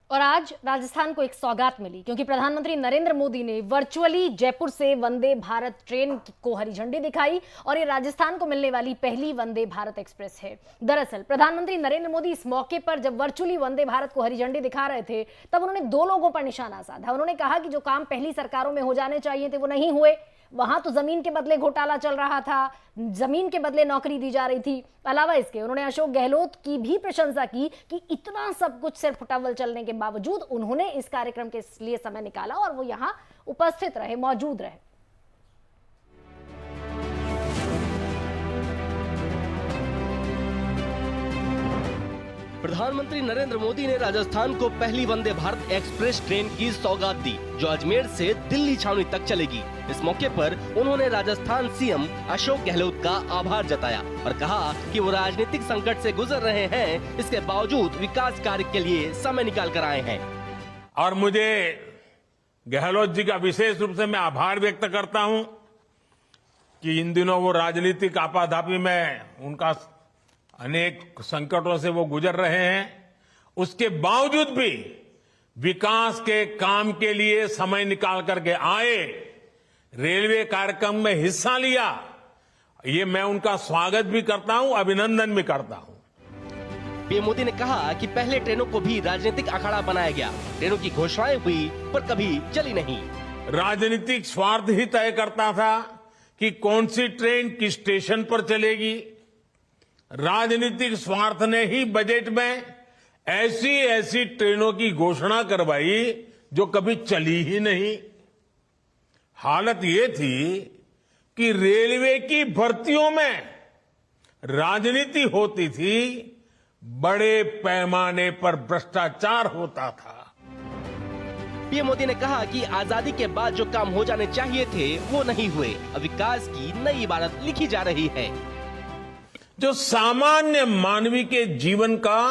और आज राजस्थान को एक सौगात मिली क्योंकि प्रधानमंत्री नरेंद्र मोदी ने वर्चुअली जयपुर से वंदे भारत ट्रेन को हरी झंडी दिखाई और ये राजस्थान को मिलने वाली पहली वंदे भारत एक्सप्रेस है। दरअसल प्रधानमंत्री नरेंद्र मोदी इस मौके पर जब वर्चुअली वंदे भारत को हरी झंडी दिखा रहे थे तब उन्होंने दो लोगों पर निशाना साधा। उन्होंने कहा कि जो काम पहली सरकारों में हो जाने चाहिए थे वो नहीं हुए। वहां तो जमीन के बदले घोटाला चल रहा था, जमीन के बदले नौकरी दी जा रही थी। अलावा इसके उन्होंने अशोक गहलोत की भी प्रशंसा की कि इतना सब कुछ सिर्फ टवल चलने के बावजूद उन्होंने इस कार्यक्रम के लिए समय निकाला और वो यहां उपस्थित रहे, मौजूद रहे। प्रधानमंत्री नरेंद्र मोदी ने राजस्थान को पहली वंदे भारत एक्सप्रेस ट्रेन की सौगात दी जो अजमेर से दिल्ली छावनी तक चलेगी। इस मौके पर उन्होंने राजस्थान सीएम अशोक गहलोत का आभार जताया और कहा कि वो राजनीतिक संकट से गुजर रहे हैं, इसके बावजूद विकास कार्य के लिए समय निकाल कर आए हैं। और मुझे गहलोत जी का विशेष रूप से मैं आभार व्यक्त करता हूं कि इन दिनों वो राजनीतिक आपाधापी में उनका अनेक संकटों से वो गुजर रहे हैं, उसके बावजूद भी विकास के काम के लिए समय निकाल करके आए, रेलवे कार्यक्रम में हिस्सा लिया। ये मैं उनका स्वागत भी करता हूं, अभिनंदन भी करता हूं। पीएम मोदी ने कहा कि पहले ट्रेनों को भी राजनीतिक अखाड़ा बनाया गया, ट्रेनों की घोषणाएं हुई पर कभी चली नहीं। राजनीतिक स्वार्थ ही तय करता था कि कौन सी ट्रेन किस स्टेशन पर चलेगी। राजनीतिक स्वार्थ ने ही बजट में ऐसी ऐसी ट्रेनों की घोषणा करवाई जो कभी चली ही नहीं। हालत ये थी कि रेलवे की भर्तियों में राजनीति होती थी, बड़े पैमाने पर भ्रष्टाचार होता था। पीएम मोदी ने कहा कि आजादी के बाद जो काम हो जाने चाहिए थे वो नहीं हुए। अब विकास की नई इबारत लिखी जा रही है। जो सामान्य मानवी के जीवन का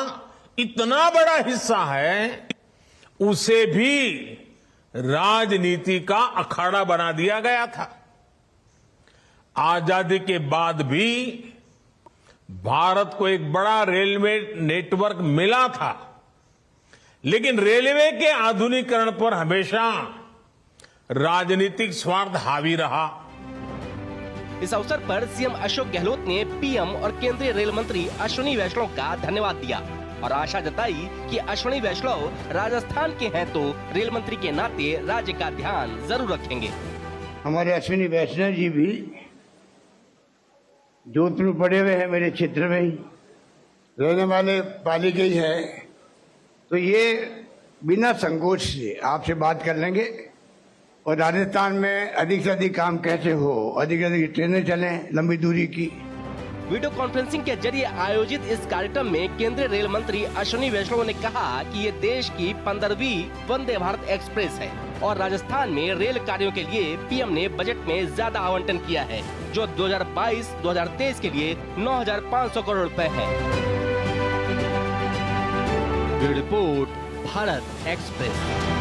इतना बड़ा हिस्सा है, उसे भी राजनीति का अखाड़ा बना दिया गया था। आजादी के बाद भी भारत को एक बड़ा रेलवे नेटवर्क मिला था, लेकिन रेलवे के आधुनिकीकरण पर हमेशा राजनीतिक स्वार्थ हावी रहा। इस अवसर पर सीएम अशोक गहलोत ने पीएम और केंद्रीय रेल मंत्री अश्विनी वैष्णव का धन्यवाद दिया और आशा जताई कि अश्विनी वैष्णव राजस्थान के हैं तो रेल मंत्री के नाते राज्य का ध्यान जरूर रखेंगे। हमारे अश्विनी वैष्णव जी भी जोधपुर पड़े हुए हैं, मेरे क्षेत्र में ही रहने वाले, पाली गई है, तो ये बिना संकोच से आपसे बात कर लेंगे और राजस्थान में अधिक से अधिक काम कैसे हो, अधिक से अधिक ट्रेनें चलें लंबी दूरी की। वीडियो कॉन्फ्रेंसिंग के जरिए आयोजित इस कार्यक्रम में केंद्रीय रेल मंत्री अश्विनी वैष्णव ने कहा कि ये देश की 15वीं वंदे भारत एक्सप्रेस है और राजस्थान में रेल कार्यों के लिए पीएम ने बजट में ज्यादा आवंटन किया है जो 2022-2023 के लिए 9,500 करोड़ रुपए है। Bureau report, Bharat express.